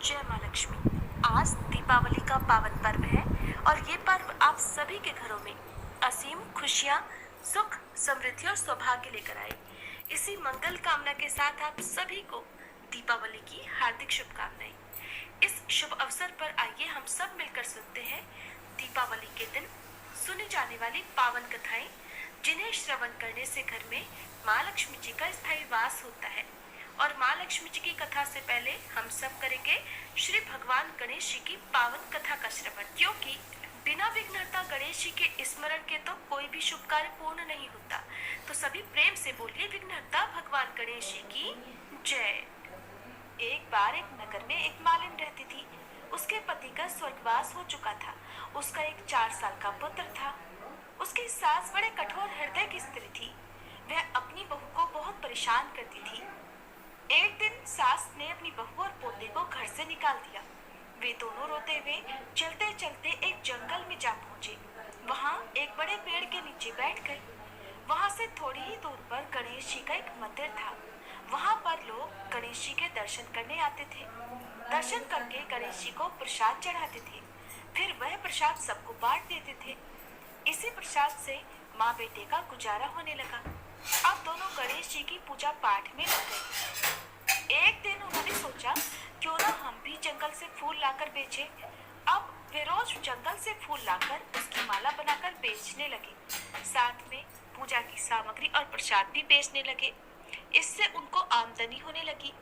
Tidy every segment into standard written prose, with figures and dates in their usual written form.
जय माँ लक्ष्मी। आज दीपावली का पावन पर्व है और ये पर्व आप सभी के घरों में असीम खुशियाँ, सुख, समृद्धि और सौभाग्य लेकर आए। इसी मंगल कामना के साथ आप सभी को दीपावली की हार्दिक शुभकामनाएं। इस शुभ अवसर पर आइए हम सब मिलकर सुनते हैं दीपावली के दिन सुनी जाने वाली पावन कथाएं, जिन्हें श्रवण करने से घर में माँ लक्ष्मी जी का स्थायी वास होता है। और माँ लक्ष्मी जी की कथा से पहले हम सब करेंगे श्री भगवान गणेश जी की पावन कथा का श्रवण, क्योंकि बिना विघ्नहर्ता गणेश जी के स्मरण के तो कोई भी शुभ कार्य पूर्ण नहीं होता। तो सभी प्रेम से बोलिए विघ्नहर्ता भगवान गणेश जी की जय। एक बार एक नगर में एक मालिन रहती थी। उसके पति का स्वर्गवास हो चुका था। उसका एक 4 साल का पुत्र था। उसकी सास बड़े कठोर हृदय की स्त्री थी। वह अपनी बहू को बहुत परेशान करती थी। एक दिन सास ने अपनी बहू और पोते को घर से निकाल दिया। वे दोनों रोते हुए चलते चलते एक जंगल में जा पहुंचे। वहां एक बड़े पेड़ के नीचे बैठ गए। वहां से थोड़ी ही दूर पर गणेश जी का एक मंदिर था। वहां पर लोग गणेश जी के दर्शन करने आते थे। दर्शन करके गणेश जी को प्रसाद चढ़ाते थे। फिर वह प्रसाद सबको बांट देते थे। इसी प्रसाद से माँ बेटे का गुजारा होने लगा। अब दोनों गणेश जी की पूजा पाठ में लग गए। एक दिन उन्होंने सोचा, क्यों ना हम भी जंगल से फूल लाकर बेचें। अब वे रोज जंगल से फूल लाकर उसकी माला बनाकर बेचने लगे। साथ में पूजा की सामग्री और प्रसाद भी बेचने लगे। इससे उनको आमदनी होने लगी।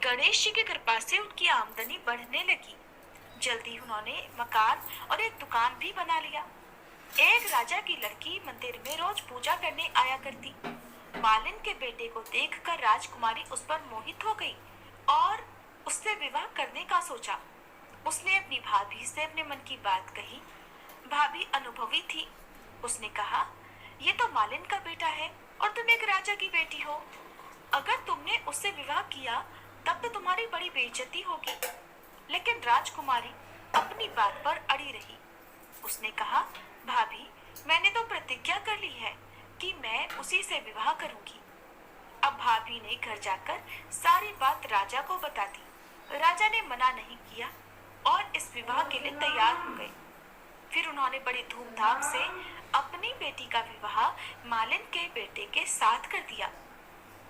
गणेश जी की कृपा से उनकी आमदनी बढ़ने लगी। जल्दी उन्होंने मकान और एक दुकान भी बना लिया। एक राजा की लड़की मंदिर में रोज पूजा करने आया करती। मालिन के बेटे को देखकर राजकुमारी उस पर मोहित हो गई और उससे विवाह करने का सोचा। उसने अपनी भाभी से अपने मन की बात कही। भाभी अनुभवी थी। उसने कहा, ये तो मालिन का बेटा है और तुम एक राजा की बेटी हो। अगर तुमने उससे विवाह किया तब तो तुम्हारी बड़ी बेइज्जती होगी। लेकिन राजकुमारी अपनी बात पर अड़ी रही। उसने कहा, भाभी, मैंने तो प्रतिज्ञा कर ली है कि मैं उसी से विवाह करूंगी। अब भाभी ने घर जाकर सारी बात राजा को बता दी। राजा ने मना नहीं किया और इस विवाह के लिए तैयार हो गए। फिर उन्होंने बड़ी धूमधाम से अपनी बेटी का विवाह मालिन के बेटे के साथ कर दिया।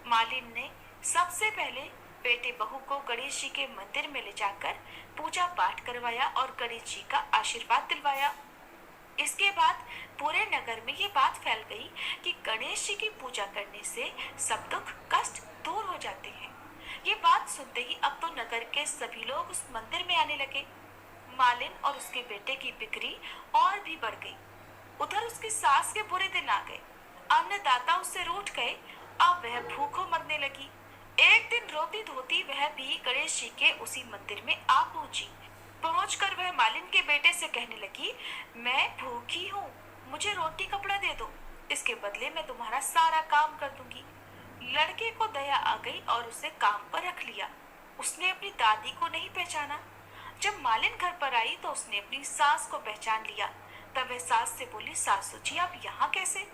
मालिन ने सबसे पहले बेटे बहू को गणेश जी के मंदिर में ले जाकर पूजा पाठ करवाया और गणेश जी का आशीर्वाद दिलवाया। इसके बाद पूरे नगर में ये बात फैल गई कि गणेश जी की पूजा करने से सब दुख कष्ट दूर हो जाते हैं। ये बात सुनते ही अब तो नगर के सभी लोग उस मंदिर में आने लगे। मालिन और उसके बेटे की बिक्री और भी बढ़ गई। उधर उसकी सास के बुरे दिन आ गए। अन्नदाता उससे रूठ गए। अब वह भूखों मरने लगी। एक दिन रोती धोती वह भी गणेश जी के उसी मंदिर में आ पहुंची। पहुंचकर वह मालिन के बेटे से कहने लगी, मैं भूखी हूँ, मुझे रोटी कपड़ा दे दो, इसके बदले मैं तुम्हारा सारा काम कर दूंगी। लड़के को दया आ गई और उसे काम पर रख लिया। उसने अपनी दादी को नहीं पहचाना। जब मालिन घर पर आई तो उसने अपनी सास को पहचान लिया। तब वह सास से बोली, सासू जी आप यहाँ कैसे?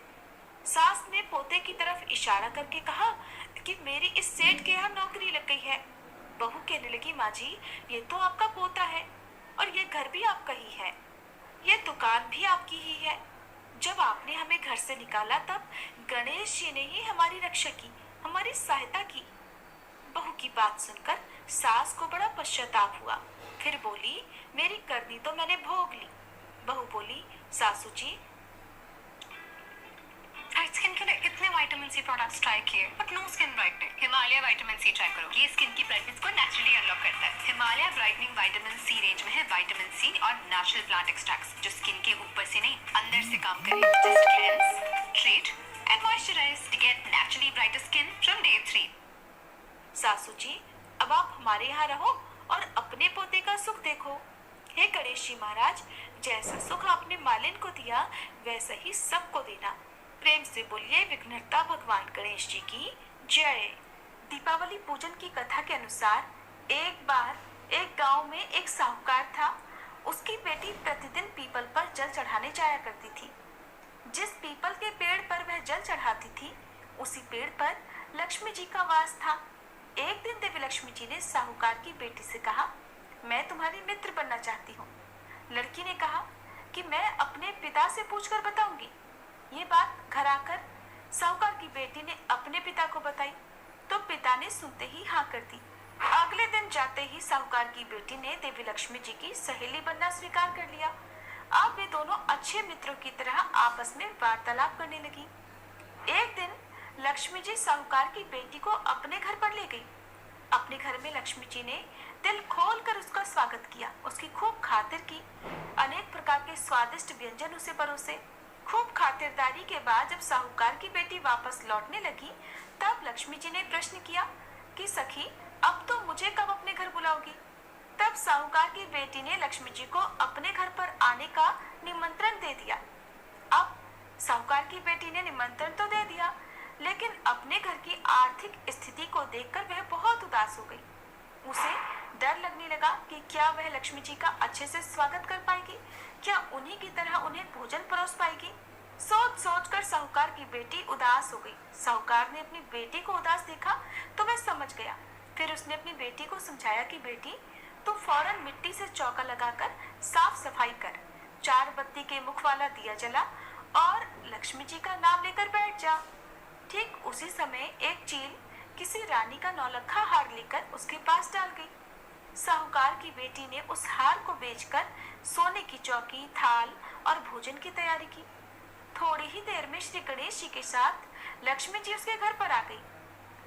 सास ने पोते की तरफ इशारा करके कहा कि मेरी इस सेठ के यहाँ नौकरी लग गई है। बहू कहने लगी, माँ जी, ये तो आपका पोता है और ये घर भी आपका ही है, ये दुकान भी आपकी ही है। जब आपने हमें घर से निकाला तब गणेश जी ने ही हमारी रक्षा की, हमारी सहायता की। बहू की बात सुनकर सास को बड़ा पश्चाताप हुआ। फिर बोली, मेरी करनी तो मैंने भोग ली। बहू बोली, सासू जी, स्किन के लिए इतने विटामिन सी प्रोडक्ट्स ट्राई किए but no skin brightening. Himalaya vitamin C try करो, ये स्किन की ब्राइटनेस को नेचुरली अनलॉक करता है। Himalaya brightening vitamin C range में है विटामिन सी और नेचुरल प्लांट एक्सट्रैक्ट्स, जो स्किन के ऊपर से नहीं अंदर से काम करे। Just cleanse, treat and moisturise to get naturally brighter skin from day 3। सासू जी, अब आप हमारे यहाँ रहो और अपने पोते का सुख देखो। हे गणेश जी महाराज, जैसा सुख आपने मालिन को दिया वैसा ही सबको देना। प्रेम से बोलिए विघ्नहर्ता भगवान गणेश जी की जय। दीपावली पूजन की कथा के अनुसार एक बार एक गांव में एक साहूकार था। उसकी बेटी प्रतिदिन पीपल पर जल चढ़ाने जाया करती थी। जिस पीपल के पेड़ पर वह जल चढ़ाती थी उसी पेड़ पर लक्ष्मी जी का वास था। एक दिन देवी लक्ष्मी जी ने साहूकार की बेटी से कहा, मैं तुम्हारी मित्र बनना चाहती हूँ। लड़की ने कहा कि मैं अपने पिता से पूछकर बताऊंगी। ये बात घर आकर साहूकार की बेटी ने अपने पिता को बताई तो पिता ने सुनते ही हाँ कर दी। अगले दिन जाते ही साहूकार की बेटी ने देवी लक्ष्मी जी की सहेली बनना स्वीकार कर लिया। अब वे दोनों अच्छे मित्रों की तरह आपस में वार्तालाप करने लगी। एक दिन लक्ष्मी जी साहूकार की बेटी को अपने घर पर ले गई। अपने घर में लक्ष्मी जी ने दिल खोलकर उसका स्वागत किया, उसकी खूब खातिर की, अनेक प्रकार के स्वादिष्ट व्यंजन उसे परोसे। खूब खातिरदारी के बाद जब साहूकार की बेटी वापस लौटने लगी तब लक्ष्मी जी ने प्रश्न किया कि सखी, अब तो मुझे कब अपने घर बुलाओगी? तब साहूकार की बेटी ने लक्ष्मी जी को अपने घर पर आने का निमंत्रण दे दिया। अब साहूकार की बेटी ने निमंत्रण तो दे दिया, लेकिन अपने घर की आर्थिक स्थिति को देखकर वह बहुत उदास हो गई। उसे डर लगने लगा कि क्या वह लक्ष्मी जी का अच्छे से स्वागत कर पाएगी, क्या उन्हीं की तरह उन्हें भोजन परोस पाएगी। सोच सोच कर साहूकार की बेटी उदास हो गई। साहूकार ने अपनी बेटी को उदास देखा तो वह समझ गया। फिर उसने अपनी बेटी को समझाया कि बेटी, तू फौरन मिट्टी से चौका लगाकर साफ सफाई कर, 4 बत्ती के मुख वाला दिया जला और लक्ष्मी जी का नाम लेकर बैठ जा। ठीक उसी समय एक चील किसी रानी का नौलखा हार लेकर उसके पास डाल गई। साहूकार की बेटी ने उस हार को बेचकर सोने की चौकी, थाल और भोजन की तैयारी की। थोड़ी ही देर में श्री गणेश जी के साथ लक्ष्मी जी उसके घर पर आ गई।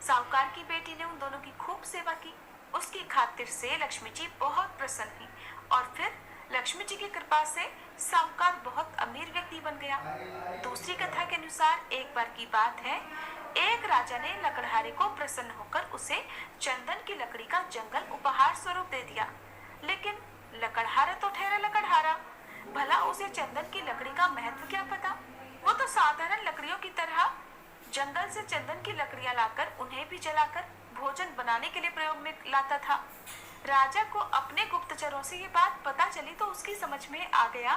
साहूकार की बेटी ने उन दोनों की खूब सेवा की। उसकी खातिर से लक्ष्मी जी बहुत प्रसन्न हुई और फिर लक्ष्मी जी की कृपा से साहूकार बहुत अमीर व्यक्ति बन गया। दूसरी कथा के अनुसार एक बार की बात है, एक राजा ने लकड़हारे को प्रसन्न होकर उसे चंदन की लकड़ी का जंगल उपहार स्वरूप दे दिया। लेकिन लकड़हारा तो ठहरा लकड़हारा, भला उसे चंदन की लकड़ी का महत्व क्या पता। वो तो साधारण लकड़ियों की तरह जंगल से चंदन की लकड़ियां लाकर उन्हें भी जलाकर भोजन बनाने के लिए प्रयोग में लाता था। राजा को अपने गुप्तचरों से ये बात पता चली तो उसकी समझ में आ गया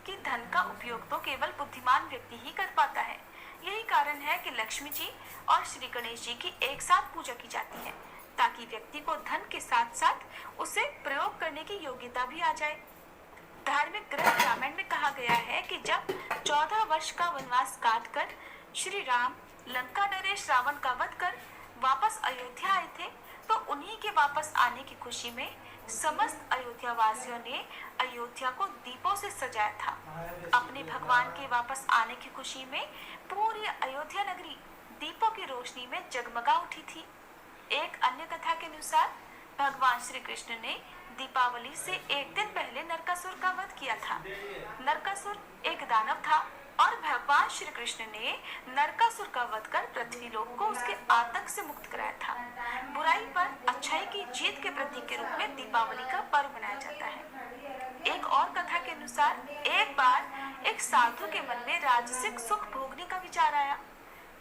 कि धन का उपयोग तो केवल बुद्धिमान व्यक्ति ही कर पाता है। यही कारण है कि लक्ष्मी जी और श्री गणेश जी की एक साथ पूजा की जाती है, ताकि व्यक्ति को धन के साथ साथ उसे प्रयोग करने की योग्यता भी आ जाए। धार्मिक ग्रंथ रामायण में कहा गया है कि जब 14 वर्ष का वनवास काटकर श्री राम लंका नरेश रावण का वध कर वापस अयोध्या आए थे तो उन्हीं के वापस आने की खुशी में समस्त अयोध्या वासियों ने अयोध्या को दीपों से सजाया था। अपने भगवान के वापस आने की खुशी में पूरी अयोध्या नगरी दीपों की रोशनी में जगमगा उठी थी। एक अन्य कथा के अनुसार भगवान श्री कृष्ण ने दीपावली से एक दिन पहले नरकासुर का वध किया था। नरकासुर एक दानव था और भगवान श्री कृष्ण ने नरकासुर का वध कर पृथ्वी लोक को उसके आतंक से मुक्त कराया था। बुराई पर अच्छाई की जीत के प्रतीक के रूप में दीपावली का पर्व मनाया जाता है। एक और कथा के अनुसार एक बार एक साधु के मन में राजसिक सुख भोगने का विचार आया।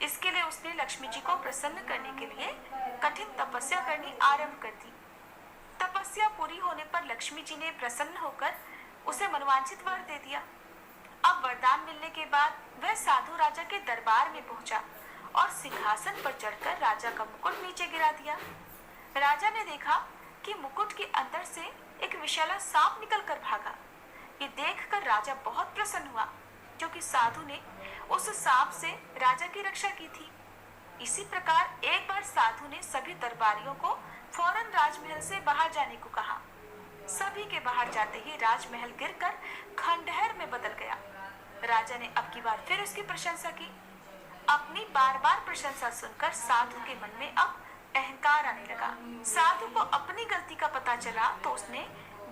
इसके लिए उसने लक्ष्मी जी को प्रसन्न करने के लिए कठिन तपस्या करनी आरंभ कर दी। तपस्या पूरी होने पर लक्ष्मी जी ने प्रसन्न होकर उसे मनवांछित वर दे दिया। अब वरदान मिलने के बाद वह साधु राजा के दरबार में पहुंचा और सिंहासन पर चढ़कर राजा का मुकुट नीचे गिरा दिया। राजा ने देखा कि मुकुट के अंदर से एक विशाला सांप निकलकर भागा। ये देखकर राजा बहुत प्रसन्न हुआ, क्योंकि साधु ने उस सांप से राजा की रक्षा की थी। इसी प्रकार एक बार साधु ने सभी दरबारियों को फौरन राजमहल से बाहर जाने को कहा। सभी के बाहर जाते ही राजमहल गिरकर खंडहर में बदल गया। राजा ने अब की बार फिर उसकी प्रशंसा की। अपनी बार बार प्रशंसा सुनकर साधु के मन में अब अहंकार आने लगा। साधु को अपनी गलती का पता चला तो उसने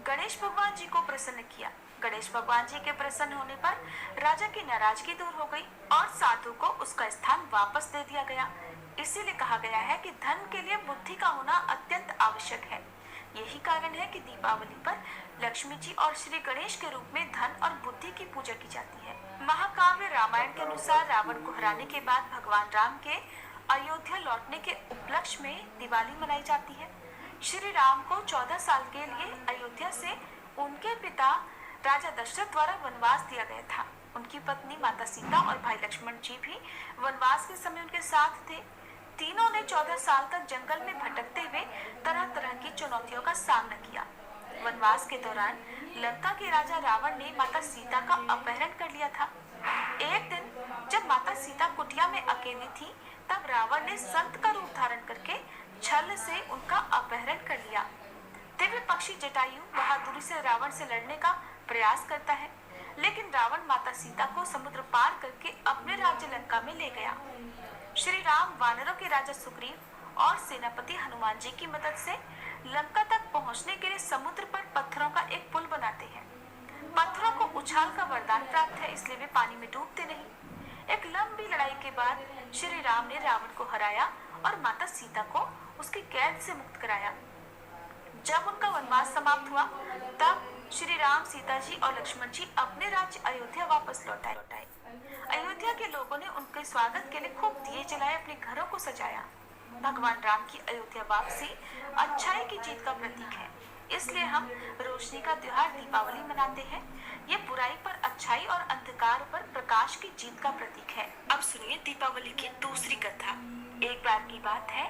गणेश भगवान जी को प्रसन्न किया। गणेश भगवान जी के प्रसन्न होने पर राजा की नाराजगी दूर हो गई और साधु को उसका स्थान वापस दे दिया गया। इसीलिए कहा गया है कि धन के लिए बुद्धि का होना अत्यंत आवश्यक है। यही कारण है कि दीपावली पर लक्ष्मी जी और श्री गणेश के रूप में धन और बुद्धि की पूजा की जाती है। महाकाव्य रामायण के अनुसार रावण को हराने के बाद भगवान राम के अयोध्या लौटने के उपलक्ष्य में दिवाली मनाई जाती है। श्री राम को 14 साल के लिए अयोध्या से उनके पिता राजा दशरथ द्वारा वनवास दिया गया था। उनकी पत्नी माता सीता और भाई लक्ष्मण जी भी वनवास के समय उनके साथ थे। तीनों ने 14 साल तक जंगल में भटकते हुए तरह तरह की चुनौतियों का सामना किया। वनवास के दौरान लंका के राजा रावण ने माता सीता का अपहरण कर लिया था। एक दिन जब माता सीता कुटिया में अकेली थी, तब रावण ने संत का रूप धारण करके छल से उनका अपहरण कर लिया। दिव्य पक्षी जटायु बहादुरी से रावण से लड़ने का प्रयास करता है, लेकिन रावण माता सीता को समुद्र पार करके अपने राज्य लंका में ले गया। श्री राम वानरों के राजा सुग्रीव और सेनापति हनुमान जी की मदद से लंका तक पहुंचने के लिए समुद्र पर पत्थरों का एक पुल बनाते हैं। पत्थरों को उछाल का वरदान प्राप्त है, इसलिए वे पानी में डूबते नहीं। एक लंबी लड़ाई के बाद श्री राम ने रावण को हराया और माता सीता को उसकी कैद से मुक्त कराया। जब उनका वनवास समाप्त हुआ, तब श्री राम, सीता जी और लक्ष्मण जी अपने राज्य अयोध्या वापस लौटाए। अयोध्या के लोगों ने उनके स्वागत के लिए खूब दिए जलाए, अपने घरों को सजाया। भगवान राम की अयोध्या वापसी अच्छाई की जीत का प्रतीक है, इसलिए हम रोशनी का त्योहार दीपावली मनाते हैं। ये बुराई पर अच्छाई और अंधकार पर प्रकाश की जीत का प्रतीक है। अब सुनिए दीपावली की दूसरी कथा। एक बार की बात है,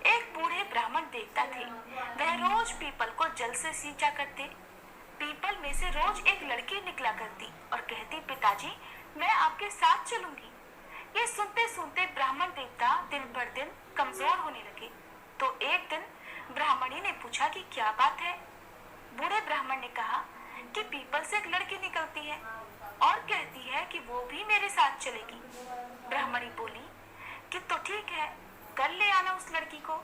एक बूढ़े ब्राह्मण देवता थे। वह रोज पीपल को जल से सींचा करते। पीपल में से रोज एक लड़की निकला करती और कहती, पिताजी मैं आपके साथ चलूंगी। ये सुनते सुनते ब्राह्मण देवता दिन पर दिन कमजोर होने लगे। तो एक दिन ब्राह्मणी ने पूछा कि क्या बात है। बूढ़े ब्राह्मण ने कहा कि पीपल से एक लड़की निकलती है और कहती है कि वो भी मेरे साथ चलेगी। ब्राह्मणी बोली कि तो ठीक है, कल ले आना उस लड़की को।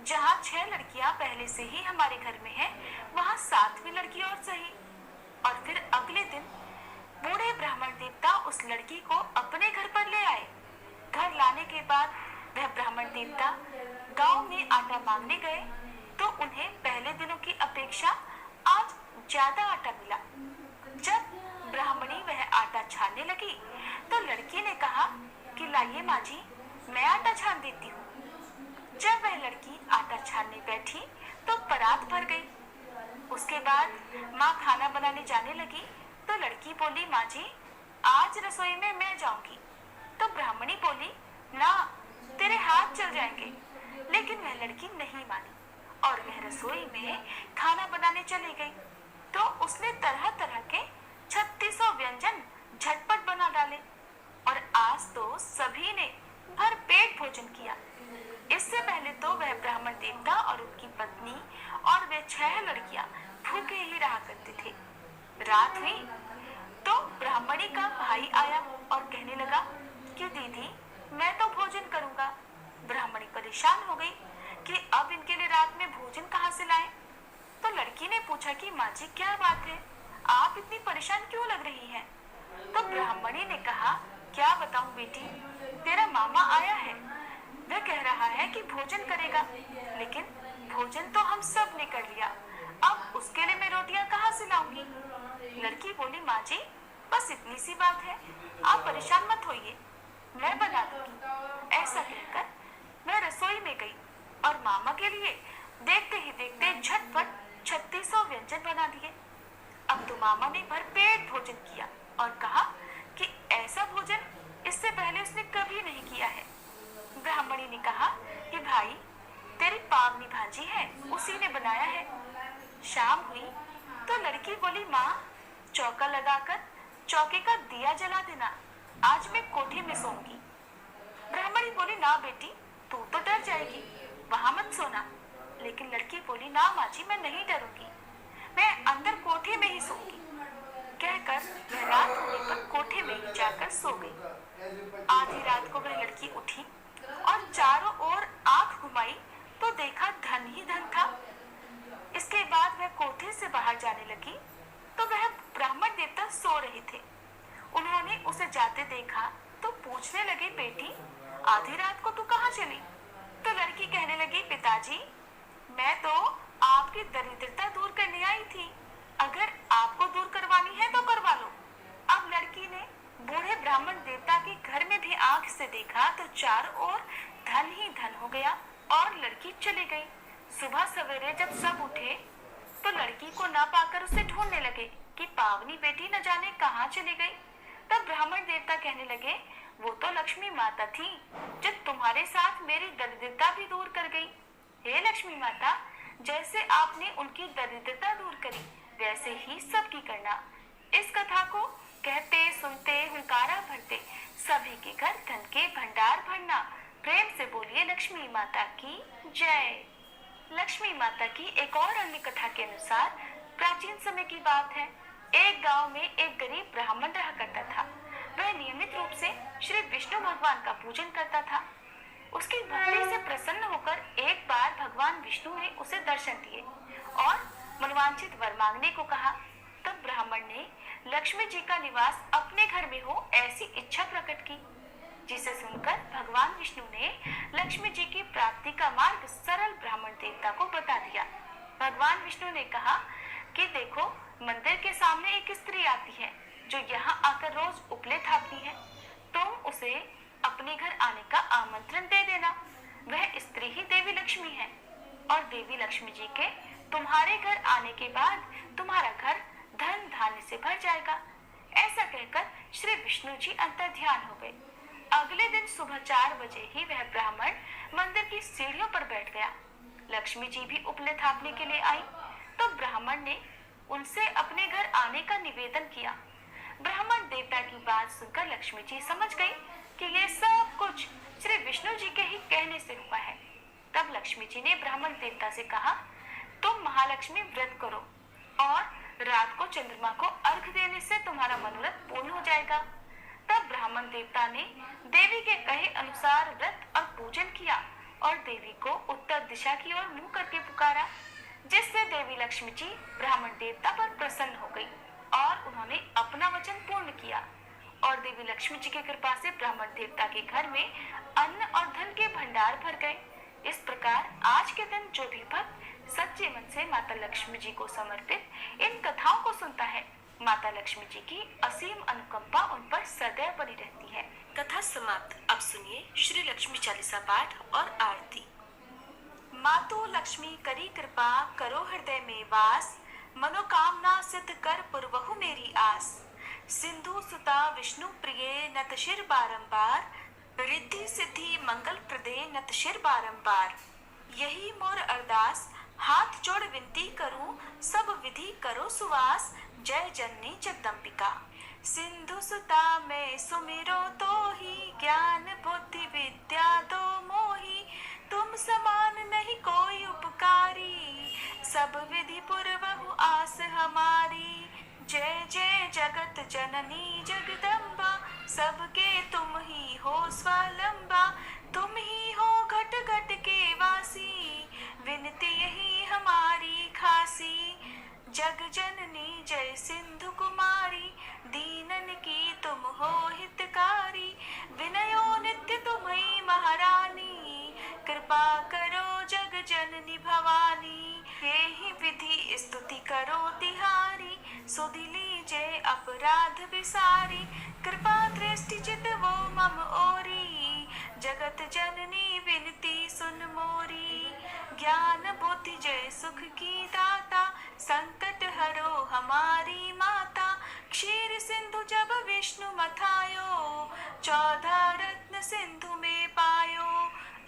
जहाँ 6 लड़कियां पहले से ही हमारे घर में हैं, वहाँ 7वीं लड़की और सही। और फिर अगले दिन बूढ़े ब्राह्मण देवता उस लड़की को अपने घर पर ले आए। घर लाने के बाद वह ब्राह्मण देवता गांव में आटा मांगने गए, तो उन्हें पहले दिनों की अपेक्षा आज ज्यादा आटा मिला। जब ब्राह्मणी वह आटा छानने लगी, तो लड़की ने कहा कि लाइए माँ जी, मैं आटा छान देती हूँ। जब वह लड़की आटा छानने बैठी, तो परात भर गई। उसके बाद माँ खाना बनाने जाने लगी, तो लड़की बोली, माँ जी आज रसोई में मैं जाऊंगी। तो ब्राह्मणी बोली, ना, तेरे हाथ चल जाएंगे। लेकिन वह लड़की नहीं मानी और वह रसोई में खाना बनाने चली गई। तो उसने तरह तरह के 3600 व्यंजन झटपट बना डाले और आज तो सभी ने भर पेट भोजन किया। इससे पहले तो वह ब्राह्मण देवता और उनकी पत्नी और वे 6 लड़कियां भूखे ही रहा करते थे। रात हुई तो ब्राह्मणी का भाई आया और कहने लगा कि दीदी मैं तो भोजन करूंगा। ब्राह्मणी परेशान हो गई कि अब इनके लिए रात में भोजन कहाँ से लाएं। तो लड़की ने पूछा कि माँ जी क्या बात है, आप इतनी परेशान क्यों लग रही हैं? तो ब्राह्मणी ने कहा, क्या बताऊं बेटी, तेरा मामा आया है। वह कह रहा है कि भोजन करेगा, लेकिन भोजन तो हम सब ने कर लिया। अब उसके लिए मैं रोटियां कहाँ से लाऊंगी? लड़की बोली, माँ जी बस इतनी सी बात है, आप परेशान मत होइए, मैं बना दूंगी। ऐसा कहकर मैं रसोई में गई और मामा के लिए देखते ही देखते झटपट 3600 व्यंजन बना दिए। अब तो मामा ने भरपेट भोजन किया और कहा कि ऐसा भोजन इससे पहले उसने कभी नहीं किया है। ब्राह्मणी ने कहा कि भाई तेरी पावनी भांजी है, उसी ने बनाया है। शाम हुई तो लड़की बोली, माँ चौका लगाकर चौके का दिया जला देना, आज मैं कोठे में सोऊंगी। ब्राह्मणी बोली, ना बेटी तू तो डर जाएगी, वहां मत सोना। लेकिन लड़की बोली, ना माँ जी मैं नहीं डरूंगी, मैं अंदर कोठे में ही सोऊंगी। कहकर वह रात होने पर कोठे में ही जाकर सो गई। आधी रात को वह लड़की उठी और चारों ओर आंख घुमाई तो देखा धन ही धन था। इसके बाद वह कोठे से बाहर जाने लगी तो वह ब्राह्मण देवता सो रहे थे। उन्होंने उसे जाते देखा तो पूछने लगे, बेटी आधी रात को तू कहाँ चली? तो लड़की कहने लगी, पिताजी मैं तो आपकी दरिद्रता दूर करने आई थी, अगर आपको दूर करवानी है तो करवा लो। अब लड़की ने बूढ़े ब्राह्मण देवता के घर में भी आंख से देखा तो चारों ओर धन ही धन हो गया और लड़की चली गई। सुबह सवेरे जब सब उठे तो लड़की को न पाकर उसे ढूंढने लगे कि पावनी बेटी न जाने कहाँ चली गई। तब ब्राह्मण देवता कहने लगे, वो तो लक्ष्मी माता थी जो तुम्हारे साथ मेरी दरिद्रता भी दूर कर गई। हे लक्ष्मी माता, जैसे आपने उनकी दरिद्रता दूर करी, वैसे ही सबकी करना। इस कथा को कहते सुनते हुंकारा भरते सभी के घर धन के भंडार भरना। प्रेम से बोलिए लक्ष्मी माता की जय। लक्ष्मी माता की एक और अन्य कथा के अनुसार प्राचीन समय की बात है। एक गांव में एक गरीब ब्राह्मण रहा करता था। वह नियमित रूप से श्री विष्णु भगवान का पूजन करता था। उसकी भक्ति से प्रसन्न होकर एक बार भगवान विष्णु ने उसे दर्शन दिए और मनवांछित वर मांगने को कहा। तब ब्राह्मण ने लक्ष्मी जी का निवास अपने घर में हो ऐसी इच्छा प्रकट की, जिसे सुनकर भगवान विष्णु ने लक्ष्मी जी की प्राप्ति का मार्ग सरल ब्राह्मण देवता को बता दिया। भगवान विष्णु ने कहा कि देखो, मंदिर के सामने एक स्त्री आती है जो यहाँ आकर रोज उपले थापती है। तुम उसे अपने घर आने का आमंत्रण दे देना। वह स्त्री ही देवी लक्ष्मी है और देवी लक्ष्मी जी के तुम्हारे घर आने के बाद तुम्हारा घर धन धान्य से भर जाएगा। ऐसा कहकर श्री विष्णु जी अंतर्ध्यान हो गए। अगले दिन सुबह 4 बजे ही वह ब्राह्मण मंदिर की सीढ़ियों पर बैठ गया। लक्ष्मी जी भी उपले थापने के लिए आई तो ब्राह्मण ने उनसे अपने घर आने का निवेदन किया। ब्राह्मण देवता की बात सुनकर लक्ष्मी जी समझ गई कि ये सब कुछ श्री विष्णु जी के ही कहने से हुआ है। तब लक्ष्मी जी ने ब्राह्मण देवता से कहा, तुम महालक्ष्मी व्रत करो और रात को चंद्रमा को अर्घ देने से तुम्हारा मनोरथ पूर्ण हो जाएगा। तब ब्राह्मण देवता ने देवी के कहे अनुसार व्रत और पूजन किया और देवी को उत्तर दिशा की ओर मुंह करके पुकारा, जिससे देवी लक्ष्मी जी ब्राह्मण देवता पर प्रसन्न हो गई और उन्होंने अपना वचन पूर्ण किया और देवी लक्ष्मी जी की कृपा से ब्राह्मण देवता के घर में अन्न और धन के भंडार भर गए। इस प्रकार आज के दिन जो भी भक्त सच्चे मन से माता लक्ष्मी जी को समर्पित इन कथाओं को सुनता है, माता लक्ष्मी जी की असीम अनुकंपा उन पर सदैव बनी रहती है। कथा समाप्त। अब सुनिए श्री लक्ष्मी चालीसा पाठ और आरती। मातु लक्ष्मी करी कृपा, करो हृदय में वास, मनोकामना सिद्ध कर पुरवहु मेरी आस। सिंधु सुता विष्णु प्रिय, नत शिर बारंबार, रिद्धि सिद्धि मंगल प्रदे, नत शिर बारंबार। यही मोर अरदास, हाथ जोड़ विनती करूं, सब विधि करो सुवास, जय जननी जगदम्बिका। सिंधु सुता में सुमिरो तो ही, ज्ञान बुद्धि विद्या दो मोही, तुम समान नहीं कोई उपकारी, सब विधि पुरवहु आस हमारी। जय जय जगत जननी जगदम्बा, सबके तुम ही हो स्वावलंबा, तुम ही हो घट घट के वासी, विनती यही हमारी खासी। जग जननी जय सिंधु कुमारी, दीनन की तुम हो हितकारी, विनयो नित्य तुम्हीं महारानी, कृपा करो जग जननी भवानी। यही विधि स्तुति करो तिहारी, सुधि लीजे अपराध विसारी, कृपा दृष्टि चित वो मम ओरी, जगत जननी विनती सुन मोरी। ज्ञान बुद्धि जय सुख की दाता, संकट हरो हमारी माता, क्षीर सिंधु जब विष्णु मथायो, 14 रत्न सिंधु में पायो।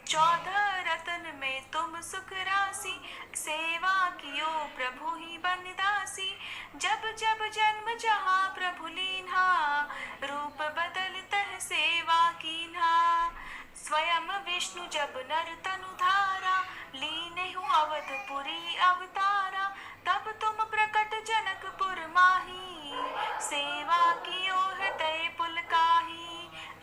14 रत्न में तुम सुख राशि, सेवा कियो प्रभु ही बनदासी। जब जब जन्म जहाँ प्रभु लीन्हा, रूप बदलतः सेवा कीन्हा। स्वयं विष्णु जब नर तनु धारा, लीने हूँ अवधपुरी अवतारा, तब तुम प्रकट जनकपुर माही, सेवा कियो हृदय पुलकाही।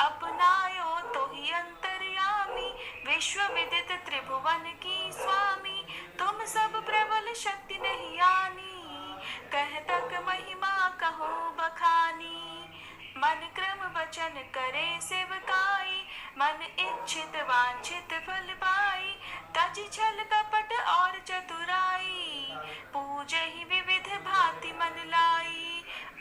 अपनायो तो ही अंतर्यामी, विश्व विदित त्रिभुवन की स्वामी, तुम सब प्रबल शक्ति नहीं आनी, कह तक महिमा कहो बखानी। मन क्रम वचन करे सेवकाई, मन इच्छित वांछित फल पाई, तज छल कपट और चतुराई, पूजे ही विविध भांति मन लाई।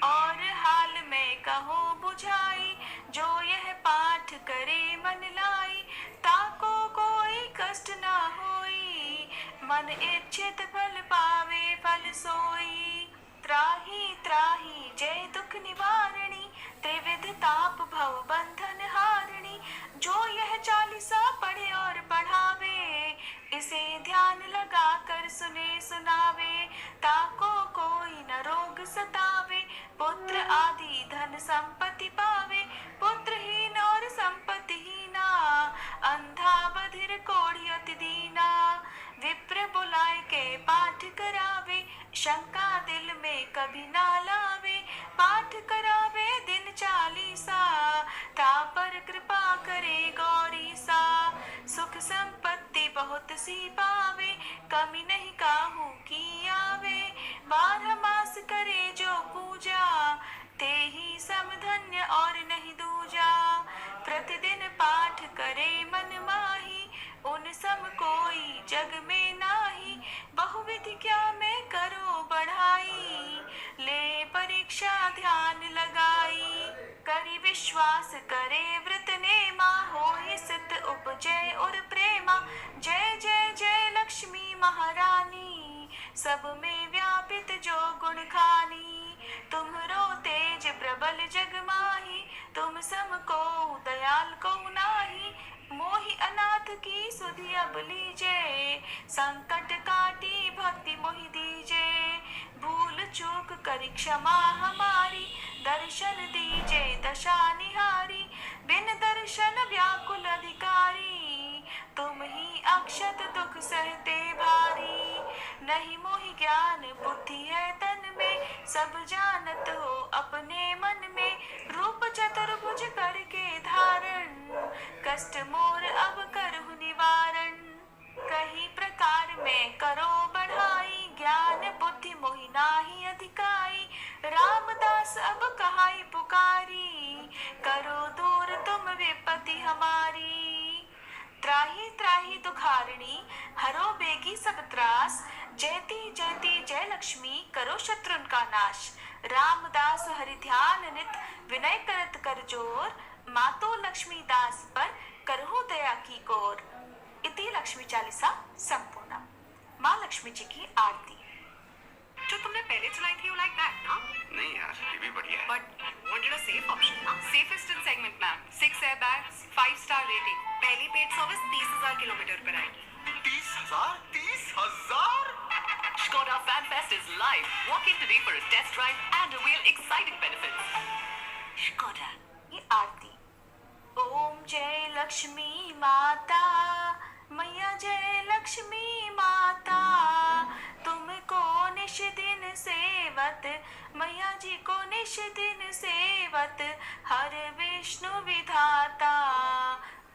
और हाल में कहो बुझाई, जो यह पाठ करे मन लाई, ताको कोई कष्ट न होई, मन इच्छित फल पावे फल सोई। त्राही त्राही जय दुख निवारणी, त्रिविध ताप भव बंधन हारिणी। जो यह चालीसा पढ़े और पढ़ावे, इसे ध्यान लगा कर सुने सुनावे, ताको कोई न रो आदि धन संपत्ति पावे, पुत्रहीन और संपत्तिहीना, अंधा बधिर कोढ़ी अति दीना। विप्र बुलाए के पाठ करावे, शंका दिल में कभी ना लावे, पाठ करावे दिन 40, ता पर कृपा करे गौरी सा। सुख संपत्ति बहुत सी पावे, कमी नहीं काहू की आवे, 12 मास करे जो पूजा, ते ही समधन्य और नहीं दूजा। प्रतिदिन पाठ करे मन माही, उन सम कोई जग में नाही, बहुविधि क्या में करो बढ़ाई, ले परीक्षा ध्यान लगाई। करी विश्वास करे व्रत नेमा, होई सित उपजय और प्रेमा। जय जय जय लक्ष्मी महारानी, सब में व्यापित जो गुण खानी। तुम्हरो तेज प्रबल जग माही, तुम सम को दयाल को नाही। मोहि अनाथ की सुधि अब लीजे, संकट काटी भक्ति मोहि दीजे। भूल चूक करी क्षमा हमारी, दर्शन दीजे दशा निहारी। बिन दर्शन व्याकुल अधिकारी, तुम ही अक्षत दुख सहते भारी। नहीं मोहि ज्ञान बुद्धि है तन में, सब जानत हो अपने मन में। रूप चतुर्भुज करके धारण, कष्ट मोर अब करहु निवारण। कहीं प्रकार में करो बढ़ाई, ज्ञान बुद्धि मोहि नाही अधिकाई। रामदास अब कहाई पुकारी, करो दूर तुम विपत्ति हमारी। त्राही त्राही दुखारिणी, हरो बेगी सब त्रास। जयति जयति जय लक्ष्मी, करो शत्रुन का नाश। रामदास हरि ध्यान नित, विनय करत कर जोर। मातो लक्ष्मी दास पर, करहु दया की कोर। इति लक्ष्मी चालीसा संपूर्ण। माँ लक्ष्मी जी की आरती। जो तुमने पहले चलाई थी, लाइक दैट ना? नहीं यार, ये भी बढ़िया है। But wanted a safe option ना? Safest in segment ma'am, 6 airbags, 5-star rating, पहली पेड सर्विस 30,000 किलोमीटर पर आएगी। 30,000? 30,000? Skoda Fan Fest is live. Walk in today for a test drive and avail exciting benefits. Skoda. ये आरती। ओम जय लक्ष्मी माता, मैया जय लक्ष्मी माता। तुमको निश दिन सेवत, मैया जी को निश दिन सेवत। हर विष्णु विधाता,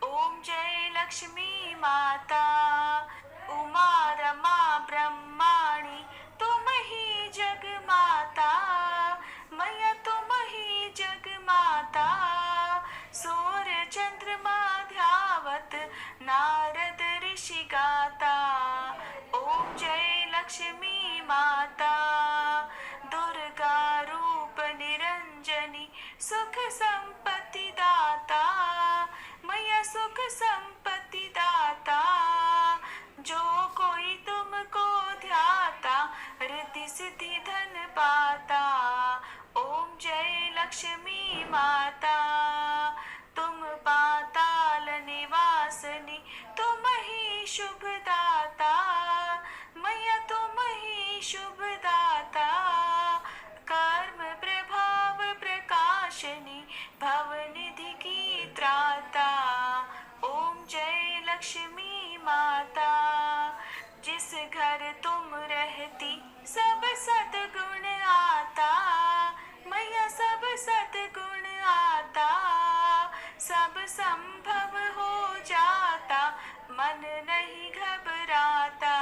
ओम जय लक्ष्मी माता। उमा रमा ब्रह्माणी, तुम ही जग माता। मैया तुम ही जग माता। सूर्य चंद्रमा ध्यावत, नारद ऋषि गाता। ओम जय लक्ष्मी माता। दुर्गा रूप निरंजनी, सुख संपत्ति दाता। मैया सुख संपत्ति दाता। जो कोई तुमको ध्याता, रिद्धि सिद्धि धन पाता। ओम जय लक्ष्मी माता। तुम पाताल निवासनी, तुम ही शुभ दाता। मैया तुम ही शुभ दाता। कर्म प्रभाव प्रकाशनी, भव निधि की त्राता। ओम जय लक्ष्मी माता। जिस घर तुम रहती, सब सद्गुण आता। मैया सब सद्गुण आता। सब संभव हो जाता, मन नहीं घबराता।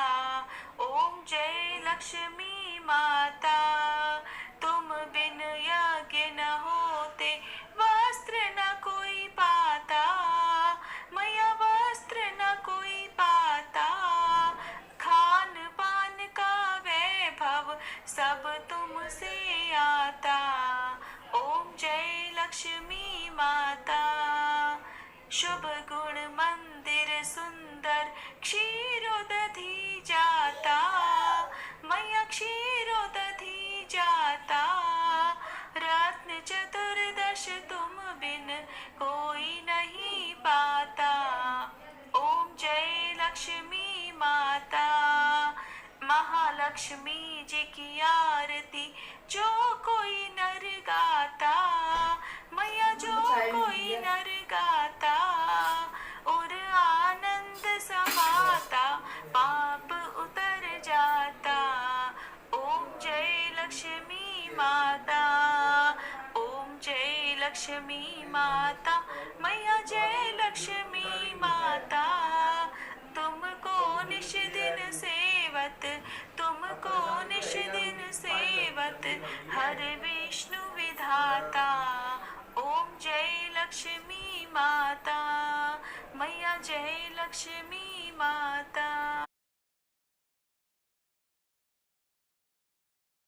ओम जय लक्ष्मी माता। तुम बिन यज्ञ न होते, वस्त्र न कोई पाता। मैया वस्त्र न कोई पाता। खान पान का वैभव, सब तुमसे आता। ओम जय लक्ष्मी माता। शुभ गुण मंदिर सुंदर, क्षीरोदधि जाता। मैया क्षीरोदधि जाता। रत्न चतुर्दश तुम बिन कोई नहीं पाता। ओम जय लक्ष्मी माता। महालक्ष्मी जी की आरती, जो कोई नर गाता। लक्ष्मी माता, मैया जय लक्ष्मी माता। तुमको निश दिन सेवत, तुमको निश दिन सेवत, हर विष्णु विधाता। ओम जय लक्ष्मी माता, मैया जय लक्ष्मी माता।